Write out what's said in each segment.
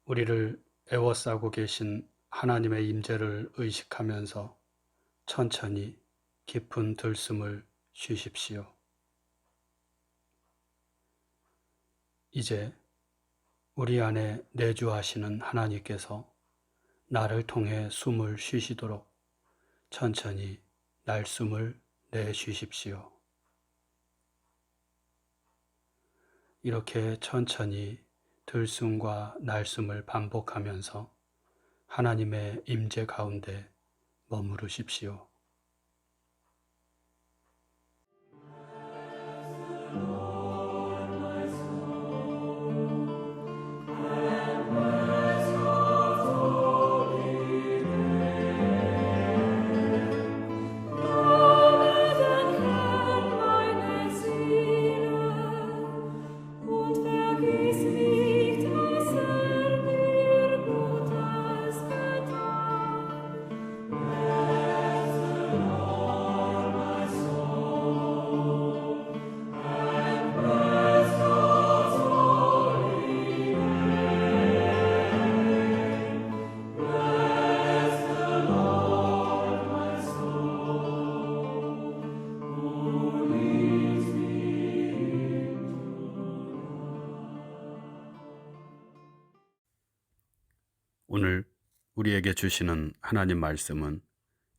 우리를 애워싸고 계신 하나님의 임재를 의식하면서 천천히 깊은 들숨을 쉬십시오. 이제 우리 안에 내주하시는 하나님께서 나를 통해 숨을 쉬시도록 천천히 날숨을 내쉬십시오. 이렇게 천천히 들숨과 날숨을 반복하면서 하나님의 임재 가운데 머무르십시오. 오늘 우리에게 주시는 하나님 말씀은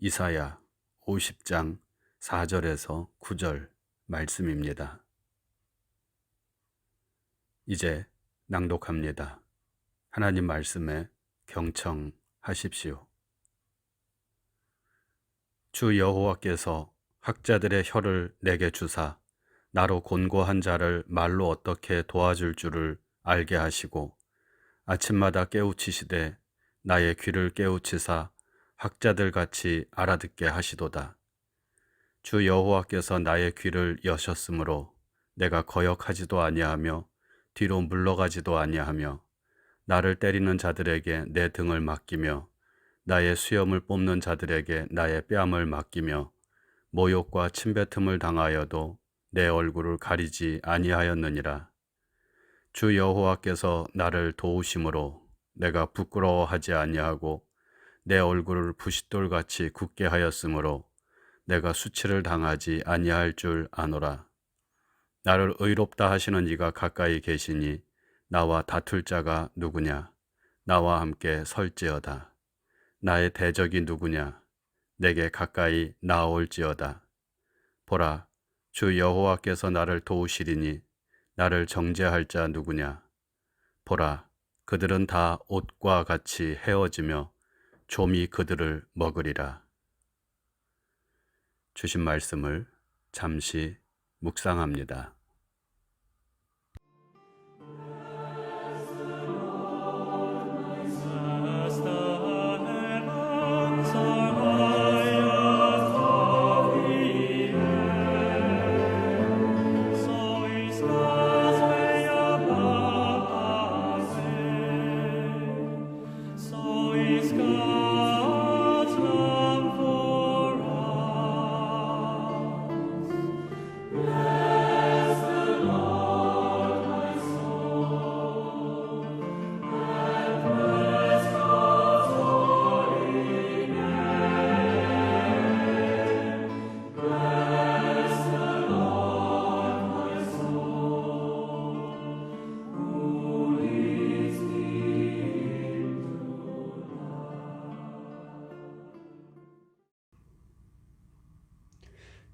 이사야 50장 4절에서 9절 말씀입니다. 이제 낭독합니다. 하나님 말씀에 경청하십시오. 주 여호와께서 학자들의 혀를 내게 주사 나로 곤고한 자를 말로 어떻게 도와줄 줄을 알게 하시고 아침마다 깨우치시되 나의 귀를 깨우치사 학자들 같이 알아듣게 하시도다. 주 여호와께서 나의 귀를 여셨으므로 내가 거역하지도 아니하며 뒤로 물러가지도 아니하며 나를 때리는 자들에게 내 등을 맡기며 나의 수염을 뽑는 자들에게 나의 뺨을 맡기며 모욕과 침뱉음을 당하여도 내 얼굴을 가리지 아니하였느니라. 주 여호와께서 나를 도우심으로 내가 부끄러워하지 아니하고 내 얼굴을 부싯돌같이 굳게 하였으므로 내가 수치를 당하지 아니할 줄 아노라. 나를 의롭다 하시는 이가 가까이 계시니 나와 다툴 자가 누구냐? 나와 함께 설지어다. 나의 대적이 누구냐? 내게 가까이 나아올지어다. 보라, 주 여호와께서 나를 도우시리니 나를 정죄할 자 누구냐? 보라, 그들은 다 옷과 같이 헤어지며 좀이 그들을 먹으리라. 주신 말씀을 잠시 묵상합니다.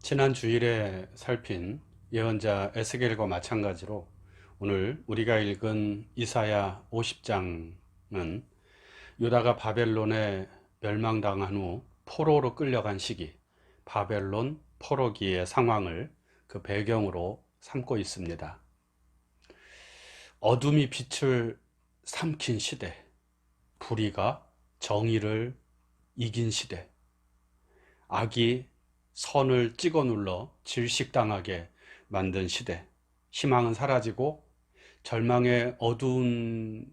지난 주일에 살핀 예언자 에스겔과 마찬가지로 오늘 우리가 읽은 이사야 50장은 유다가 바벨론에 멸망당한 후 포로로 끌려간 시기, 바벨론 포로기의 상황을 그 배경으로 삼고 있습니다. 어둠이 빛을 삼킨 시대, 불의가 정의를 이긴 시대, 악이 선을 찍어 눌러 질식당하게 만든 시대, 희망은 사라지고 절망의 어두운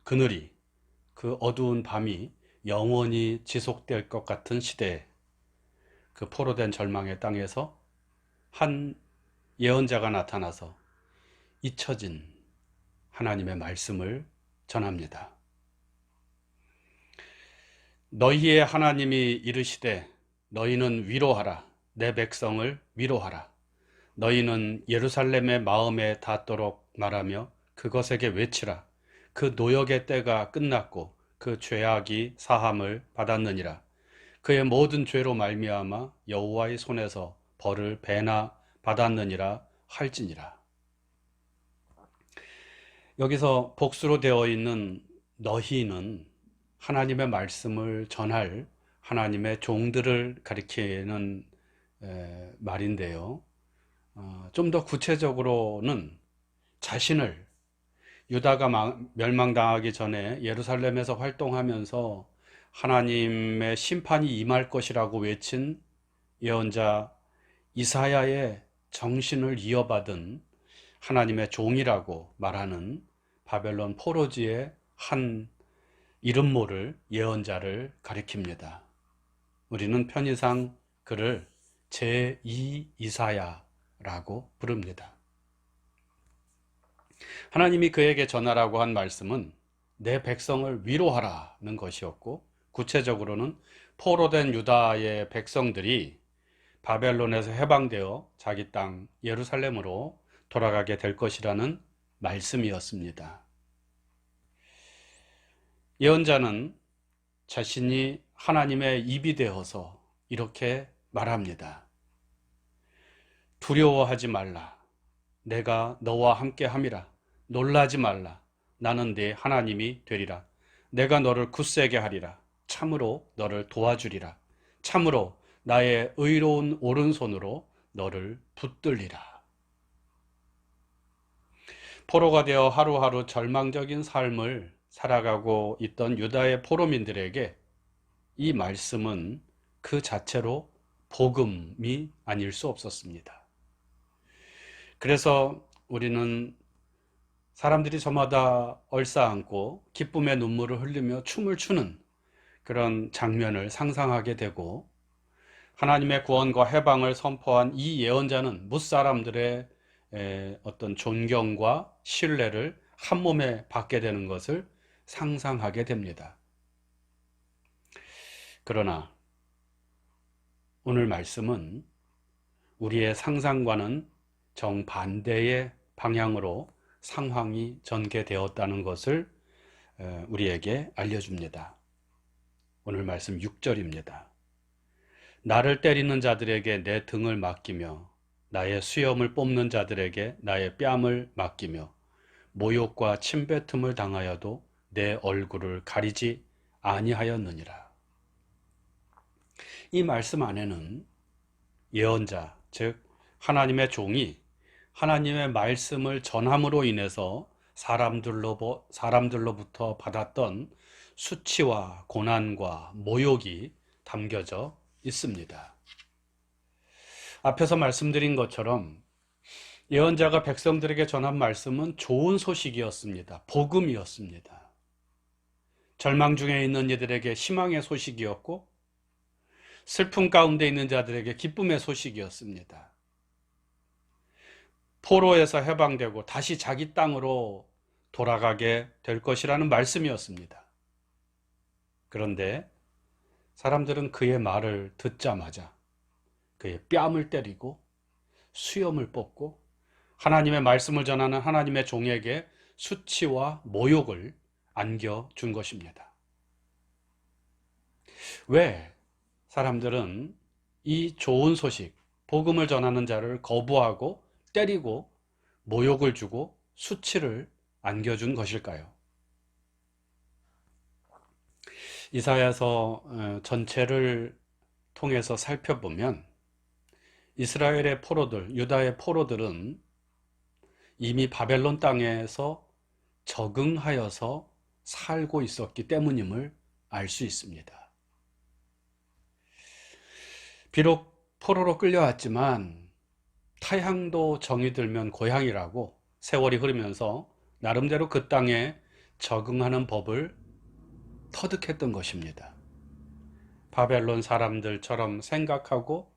그늘이, 그 어두운 밤이 영원히 지속될 것 같은 시대, 그 포로된 절망의 땅에서 한 예언자가 나타나서 잊혀진 하나님의 말씀을 전합니다. 너희의 하나님이 이르시되 너희는 위로하라. 내 백성을 위로하라. 너희는 예루살렘의 마음에 닿도록 말하며 그것에게 외치라. 그 노역의 때가 끝났고 그 죄악이 사함을 받았느니라. 그의 모든 죄로 말미암아 여호와의 손에서 벌을 배나 받았느니라 할지니라. 여기서 복수로 되어 있는 너희는 하나님의 말씀을 전할 하나님의 종들을 가리키는 말인데요. 좀 더 구체적으로는 자신을 유다가 멸망당하기 전에 예루살렘에서 활동하면서 하나님의 심판이 임할 것이라고 외친 예언자 이사야의 정신을 이어받은 하나님의 종이라고 말하는 바벨론 포로지의 한 이름 모를 예언자를 가리킵니다. 우리는 편의상 그를 제2 이사야라고 부릅니다. 하나님이 그에게 전하라고 한 말씀은 내 백성을 위로하라는 것이었고, 구체적으로는 포로된 유다의 백성들이 바벨론에서 해방되어 자기 땅 예루살렘으로 돌아가게 될 것이라는 말씀이었습니다. 예언자는 자신이 하나님의 입이 되어서 이렇게 말합니다. 두려워하지 말라. 내가 너와 함께 함이라. 놀라지 말라. 나는 네 하나님이 되리라. 내가 너를 굳세게 하리라. 참으로 너를 도와주리라. 참으로 나의 의로운 오른손으로 너를 붙들리라. 포로가 되어 하루하루 절망적인 삶을 살아가고 있던 유다의 포로민들에게 이 말씀은 그 자체로 복음이 아닐 수 없었습니다. 그래서 우리는 사람들이 저마다 얼싸안고 기쁨의 눈물을 흘리며 춤을 추는 그런 장면을 상상하게 되고, 하나님의 구원과 해방을 선포한 이 예언자는 뭇사람들의 어떤 존경과 신뢰를 한 몸에 받게 되는 것을 상상하게 됩니다. 그러나 오늘 말씀은 우리의 상상과는 정반대의 방향으로 상황이 전개되었다는 것을 우리에게 알려줍니다. 오늘 말씀 6절입니다. 나를 때리는 자들에게 내 등을 맡기며 나의 수염을 뽑는 자들에게 나의 뺨을 맡기며 모욕과 침뱉음을 당하여도 내 얼굴을 가리지 아니하였느니라. 이 말씀 안에는 예언자, 즉 하나님의 종이 하나님의 말씀을 전함으로 인해서 사람들로부터 받았던 수치와 고난과 모욕이 담겨져 있습니다. 앞에서 말씀드린 것처럼 예언자가 백성들에게 전한 말씀은 좋은 소식이었습니다. 복음이었습니다. 절망 중에 있는 이들에게 희망의 소식이었고, 슬픔 가운데 있는 자들에게 기쁨의 소식이었습니다. 포로에서 해방되고 다시 자기 땅으로 돌아가게 될 것이라는 말씀이었습니다. 그런데 사람들은 그의 말을 듣자마자 그의 뺨을 때리고 수염을 뽑고 하나님의 말씀을 전하는 하나님의 종에게 수치와 모욕을 안겨준 것입니다. 왜 사람들은 이 좋은 소식, 복음을 전하는 자를 거부하고 때리고 모욕을 주고 수치를 안겨준 것일까요? 이사야서 전체를 통해서 살펴보면 이스라엘의 포로들, 유다의 포로들은 이미 바벨론 땅에서 적응하여서 살고 있었기 때문임을 알 수 있습니다. 비록 포로로 끌려왔지만 타향도 정이 들면 고향이라고 세월이 흐르면서 나름대로 그 땅에 적응하는 법을 터득했던 것입니다. 바벨론 사람들처럼 생각하고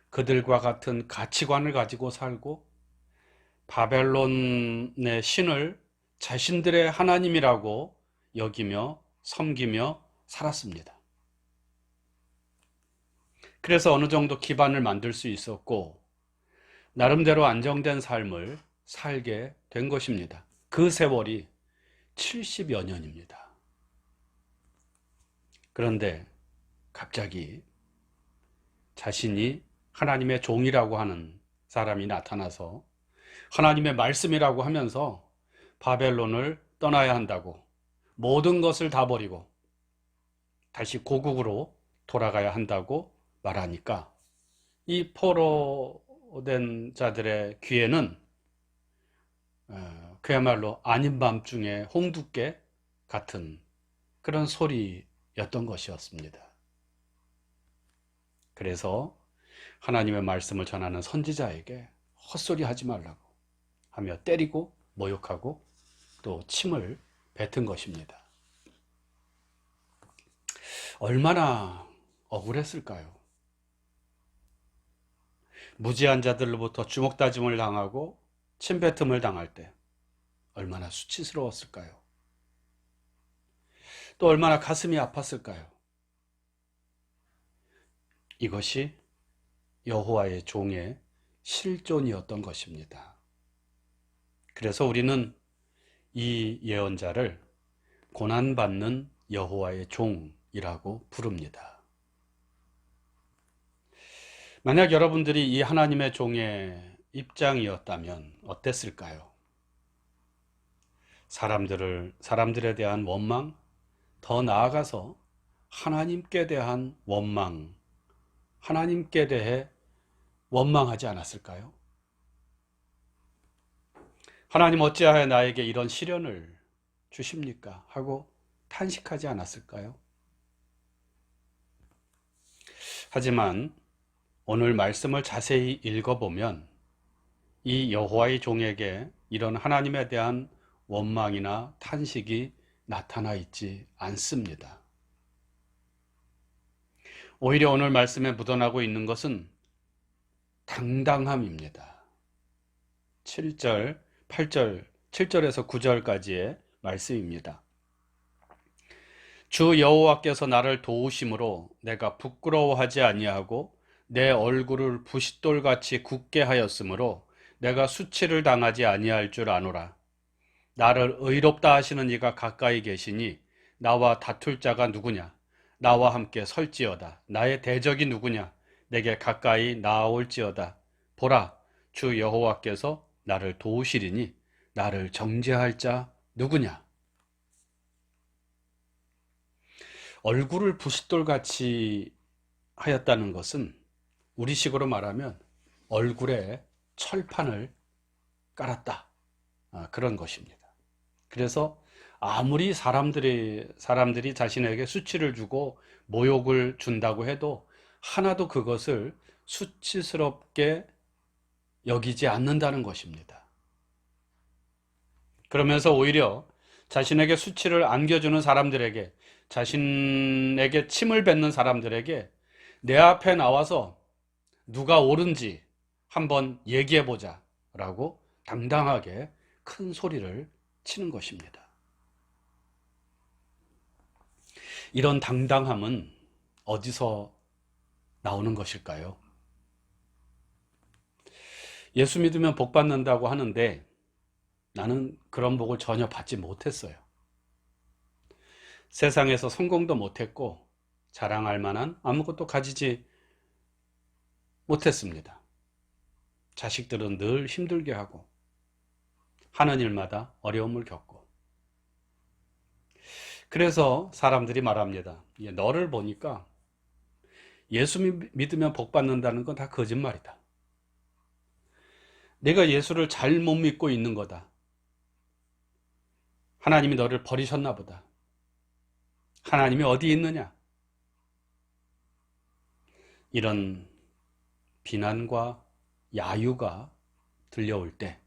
그들과 같은 가치관을 가지고 살고 바벨론의 신을 자신들의 하나님이라고 여기며 섬기며 살았습니다. 그래서 어느 정도 기반을 만들 수 있었고 나름대로 안정된 삶을 살게 된 것입니다. 그 세월이 70여 년입니다. 그런데 갑자기 자신이 하나님의 종이라고 하는 사람이 나타나서 하나님의 말씀이라고 하면서 바벨론을 떠나야 한다고, 모든 것을 다 버리고 다시 고국으로 돌아가야 한다고 말하니까 이 포로된 자들의 귀에는 그야말로 아닌 밤중에 홍두깨 같은 그런 소리였던 것이었습니다. 그래서 하나님의 말씀을 전하는 선지자에게 헛소리 하지 말라고 하며 때리고 모욕하고 또 침을 뱉은 것입니다. 얼마나 억울했을까요? 무지한 자들로부터 주먹다짐을 당하고 침뱉음을 당할 때 얼마나 수치스러웠을까요? 또 얼마나 가슴이 아팠을까요? 이것이 여호와의 종의 실존이었던 것입니다. 그래서 우리는 이 예언자를 고난받는 여호와의 종이라고 부릅니다. 만약 여러분들이 이 하나님의 종의 입장이었다면 어땠을까요? 사람들에 대한 원망, 더 나아가서 하나님께 대한 원망, 하나님께 대해 원망하지 않았을까요? 하나님 어찌하여 나에게 이런 시련을 주십니까? 하고 탄식하지 않았을까요? 하지만 오늘 말씀을 자세히 읽어보면 이 여호와의 종에게 이런 하나님에 대한 원망이나 탄식이 나타나 있지 않습니다. 오히려 오늘 말씀에 묻어나고 있는 것은 당당함입니다. 7절, 8절, 7절에서 9절까지의 말씀입니다. 주 여호와께서 나를 도우심으로 내가 부끄러워하지 아니하고 내 얼굴을 부싯돌같이 굳게 하였으므로 내가 수치를 당하지 아니할 줄 아노라. 나를 의롭다 하시는 이가 가까이 계시니 나와 다툴 자가 누구냐? 나와 함께 설지어다. 나의 대적이 누구냐? 내게 가까이 나아올지어다. 보라, 주 여호와께서 나를 도우시리니 나를 정죄할 자 누구냐? 얼굴을 부싯돌같이 하였다는 것은 우리식으로 말하면 얼굴에 철판을 깔았다. 그런 것입니다. 그래서 아무리 사람들이 자신에게 수치를 주고 모욕을 준다고 해도 하나도 그것을 수치스럽게 여기지 않는다는 것입니다. 그러면서 오히려 자신에게 수치를 안겨주는 사람들에게, 자신에게 침을 뱉는 사람들에게 내 앞에 나와서 누가 옳은지 한번 얘기해보자 라고 당당하게 큰 소리를 치는 것입니다. 이런 당당함은 어디서 나오는 것일까요? 예수 믿으면 복 받는다고 하는데 나는 그런 복을 전혀 받지 못했어요. 세상에서 성공도 못했고 자랑할 만한 아무것도 가지지 못했습니다. 자식들은 늘 힘들게 하고 하는 일마다 어려움을 겪고, 그래서 사람들이 말합니다. 너를 보니까 예수 믿으면 복 받는다는 건 다 거짓말이다. 내가 예수를 잘못 믿고 있는 거다. 하나님이 너를 버리셨나 보다. 하나님이 어디 있느냐? 이런 비난과 야유가 들려올 때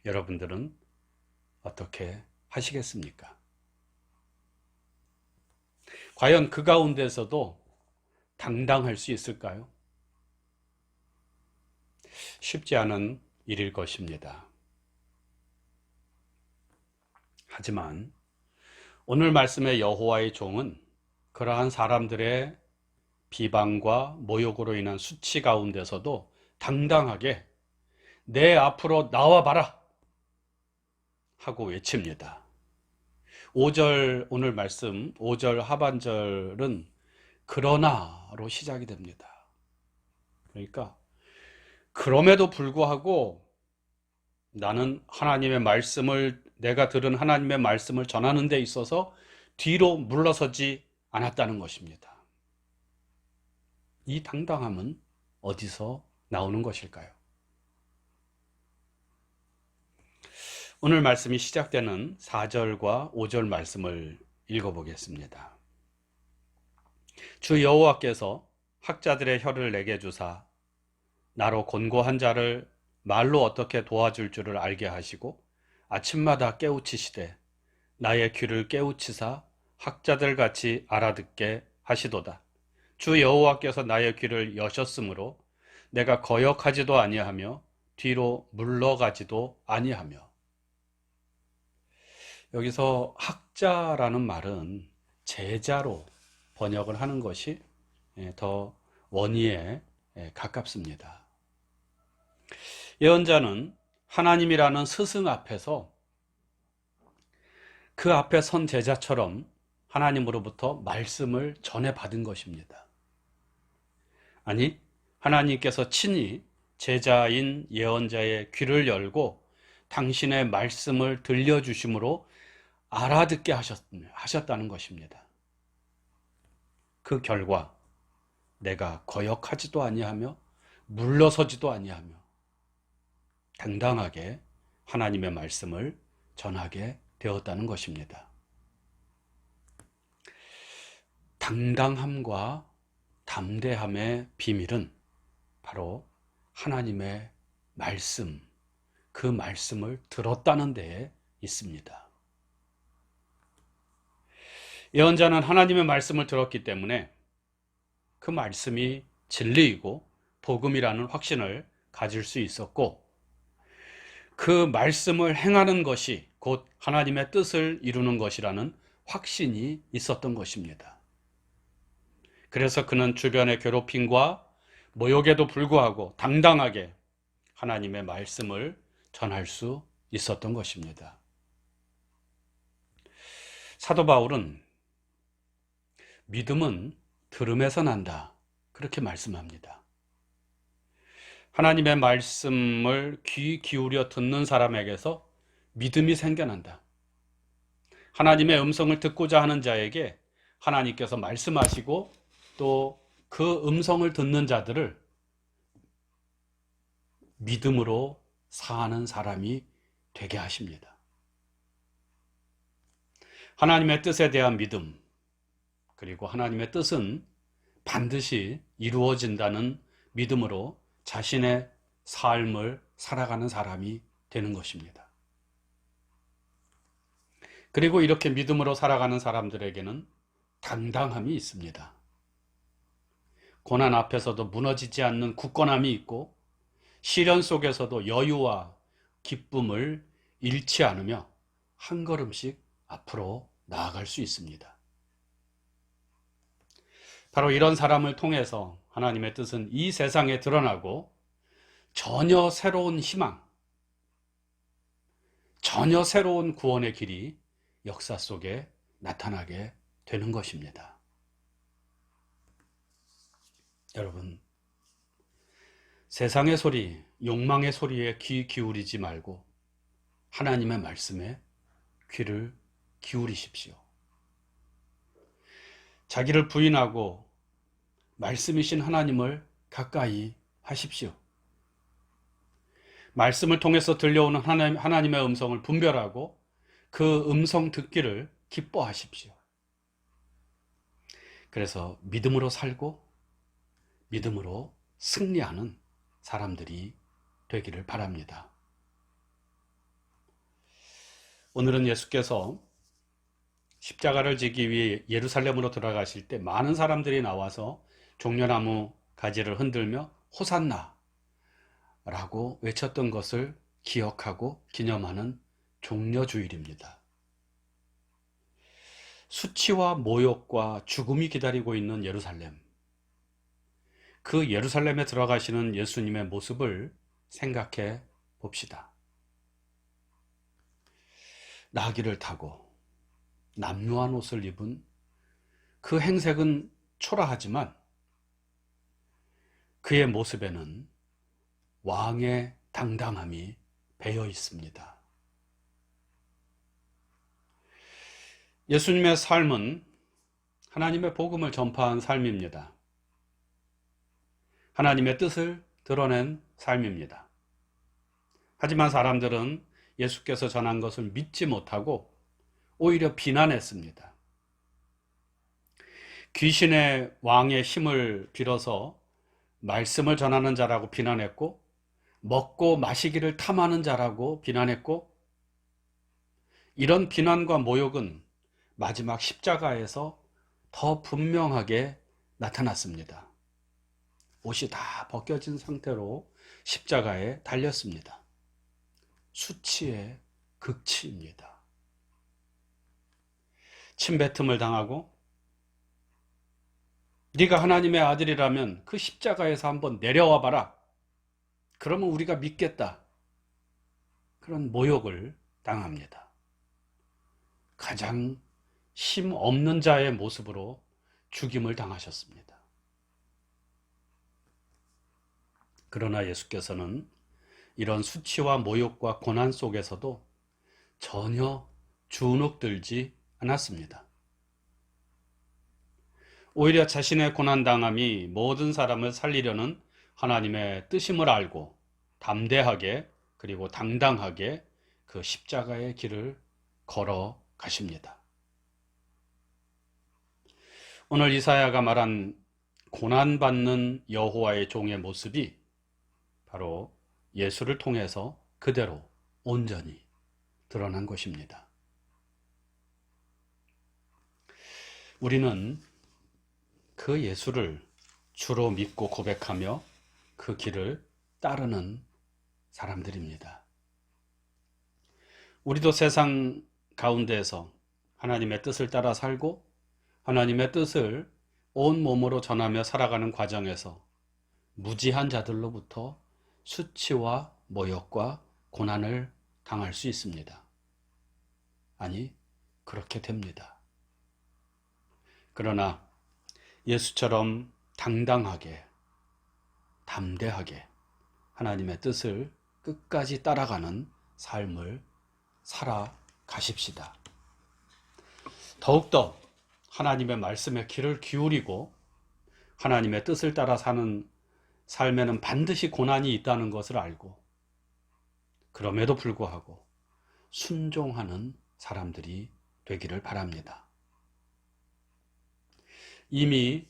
여러분들은 어떻게 하시겠습니까? 과연 그 가운데서도 당당할 수 있을까요? 쉽지 않은 일일 것입니다. 하지만 오늘 말씀의 여호와의 종은 그러한 사람들의 비방과 모욕으로 인한 수치 가운데서도 당당하게 내 앞으로 나와봐라 하고 외칩니다. 5절 오늘 말씀 5절 하반절은 그러나로 시작이 됩니다. 그러니까 그럼에도 불구하고 나는 하나님의 말씀을 내가 들은 하나님의 말씀을 전하는 데 있어서 뒤로 물러서지 않았다는 것입니다. 이 당당함은 어디서 나오는 것일까요? 오늘 말씀이 시작되는 4절과 5절 말씀을 읽어보겠습니다. 주 여호와께서 학자들의 혀를 내게 주사 나로 곤고한 자를 말로 어떻게 도와줄 줄을 알게 하시고 아침마다 깨우치시되 나의 귀를 깨우치사 학자들 같이 알아듣게 하시도다. 주 여호와께서 나의 귀를 여셨으므로 내가 거역하지도 아니하며 뒤로 물러가지도 아니하며. 여기서 학자라는 말은 제자로 번역을 하는 것이 더 원의에 가깝습니다. 예언자는 하나님이라는 스승 앞에서 그 앞에 선 제자처럼 하나님으로부터 말씀을 전해받은 것입니다. 아니, 하나님께서 친히 제자인 예언자의 귀를 열고 당신의 말씀을 들려주심으로 알아듣게 하셨다는 것입니다. 그 결과 내가 거역하지도 아니하며 물러서지도 아니하며 당당하게 하나님의 말씀을 전하게 되었다는 것입니다. 당당함과 담대함의 비밀은 바로 하나님의 말씀, 그 말씀을 들었다는 데에 있습니다. 예언자는 하나님의 말씀을 들었기 때문에 그 말씀이 진리이고 복음이라는 확신을 가질 수 있었고, 그 말씀을 행하는 것이 곧 하나님의 뜻을 이루는 것이라는 확신이 있었던 것입니다. 그래서 그는 주변의 괴롭힘과 모욕에도 불구하고 당당하게 하나님의 말씀을 전할 수 있었던 것입니다. 사도 바울은 믿음은 들음에서 난다, 그렇게 말씀합니다. 하나님의 말씀을 귀 기울여 듣는 사람에게서 믿음이 생겨난다. 하나님의 음성을 듣고자 하는 자에게 하나님께서 말씀하시고 또 그 음성을 듣는 자들을 믿음으로 사는 사람이 되게 하십니다. 하나님의 뜻에 대한 믿음, 그리고 하나님의 뜻은 반드시 이루어진다는 믿음으로 자신의 삶을 살아가는 사람이 되는 것입니다. 그리고 이렇게 믿음으로 살아가는 사람들에게는 당당함이 있습니다. 고난 앞에서도 무너지지 않는 굳건함이 있고, 시련 속에서도 여유와 기쁨을 잃지 않으며 한 걸음씩 앞으로 나아갈 수 있습니다. 바로 이런 사람을 통해서 하나님의 뜻은 이 세상에 드러나고 전혀 새로운 희망, 전혀 새로운 구원의 길이 역사 속에 나타나게 되는 것입니다. 여러분, 세상의 소리, 욕망의 소리에 귀 기울이지 말고 하나님의 말씀에 귀를 기울이십시오. 자기를 부인하고 말씀이신 하나님을 가까이 하십시오. 말씀을 통해서 들려오는 하나님의 음성을 분별하고 그 음성 듣기를 기뻐하십시오. 그래서 믿음으로 살고 믿음으로 승리하는 사람들이 되기를 바랍니다. 오늘은 예수께서 십자가를 지기 위해 예루살렘으로 들어가실 때 많은 사람들이 나와서 종려나무 가지를 흔들며 호산나 라고 외쳤던 것을 기억하고 기념하는 종려주일입니다. 수치와 모욕과 죽음이 기다리고 있는 예루살렘, 그 예루살렘에 들어가시는 예수님의 모습을 생각해 봅시다. 나귀를 타고 남루한 옷을 입은 그 행색은 초라하지만 그의 모습에는 왕의 당당함이 배어 있습니다. 예수님의 삶은 하나님의 복음을 전파한 삶입니다. 하나님의 뜻을 드러낸 삶입니다. 하지만 사람들은 예수께서 전한 것을 믿지 못하고 오히려 비난했습니다. 귀신의 왕의 힘을 빌어서 말씀을 전하는 자라고 비난했고, 먹고 마시기를 탐하는 자라고 비난했고, 이런 비난과 모욕은 마지막 십자가에서 더 분명하게 나타났습니다. 옷이 다 벗겨진 상태로 십자가에 달렸습니다. 수치의 극치입니다. 침뱉음을 당하고, 네가 하나님의 아들이라면 그 십자가에서 한번 내려와 봐라. 그러면 우리가 믿겠다. 그런 모욕을 당합니다. 가장 힘 없는 자의 모습으로 죽임을 당하셨습니다. 그러나 예수께서는 이런 수치와 모욕과 고난 속에서도 전혀 주눅들지 않았습니다. 오히려 자신의 고난당함이 모든 사람을 살리려는 하나님의 뜻임을 알고 담대하게 그리고 당당하게 그 십자가의 길을 걸어 가십니다. 오늘 이사야가 말한 고난받는 여호와의 종의 모습이 바로 예수를 통해서 그대로 온전히 드러난 것입니다. 우리는 그 예수를 주로 믿고 고백하며 그 길을 따르는 사람들입니다. 우리도 세상 가운데에서 하나님의 뜻을 따라 살고 하나님의 뜻을 온 몸으로 전하며 살아가는 과정에서 무지한 자들로부터 수치와 모욕과 고난을 당할 수 있습니다. 아니, 그렇게 됩니다. 그러나 예수처럼 당당하게, 담대하게 하나님의 뜻을 끝까지 따라가는 삶을 살아가십시다. 더욱더 하나님의 말씀에 귀를 기울이고 하나님의 뜻을 따라 사는 삶에는 반드시 고난이 있다는 것을 알고 그럼에도 불구하고 순종하는 사람들이 되기를 바랍니다. 이미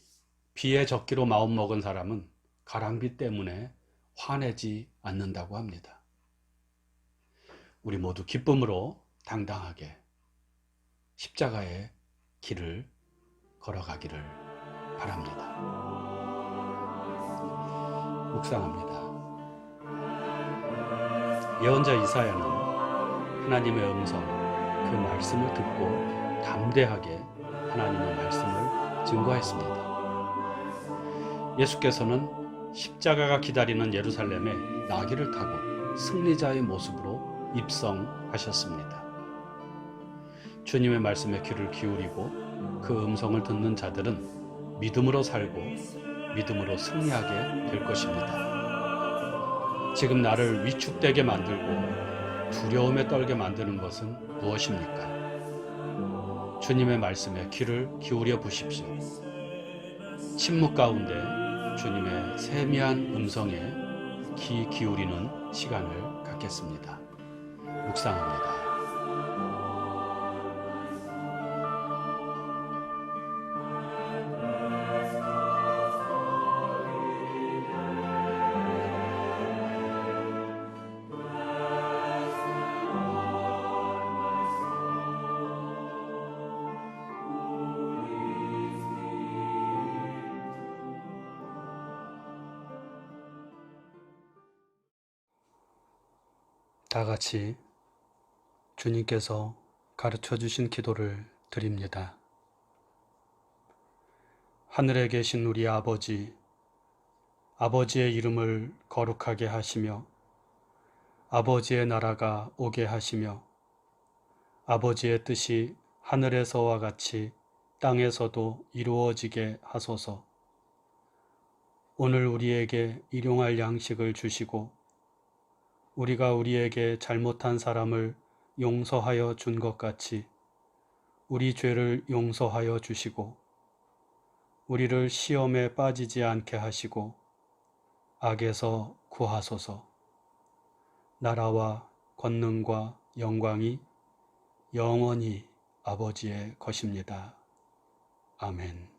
비에 젖기로 마음먹은 사람은 가랑비 때문에 화내지 않는다고 합니다. 우리 모두 기쁨으로 당당하게 십자가의 길을 걸어가기를 바랍니다. 묵상합니다. 예언자 이사야는 하나님의 음성, 그 말씀을 듣고 담대하게 하나님의 말씀을 증거했습니다. 예수께서는 십자가가 기다리는 예루살렘에 나귀를 타고 승리자의 모습으로 입성하셨습니다. 주님의 말씀에 귀를 기울이고 그 음성을 듣는 자들은 믿음으로 살고 믿음으로 승리하게 될 것입니다. 지금 나를 위축되게 만들고 두려움에 떨게 만드는 것은 무엇입니까? 주님의 말씀에 귀를 기울여 보십시오. 침묵 가운데 주님의 세미한 음성에 귀 기울이는 시간을 갖겠습니다. 묵상합니다. 다 같이 주님께서 가르쳐 주신 기도를 드립니다. 하늘에 계신 우리 아버지, 아버지의 이름을 거룩하게 하시며 아버지의 나라가 오게 하시며 아버지의 뜻이 하늘에서와 같이 땅에서도 이루어지게 하소서. 오늘 우리에게 일용할 양식을 주시고 우리가 우리에게 잘못한 사람을 용서하여 준 것 같이 우리 죄를 용서하여 주시고 우리를 시험에 빠지지 않게 하시고 악에서 구하소서. 나라와 권능과 영광이 영원히 아버지의 것입니다. 아멘.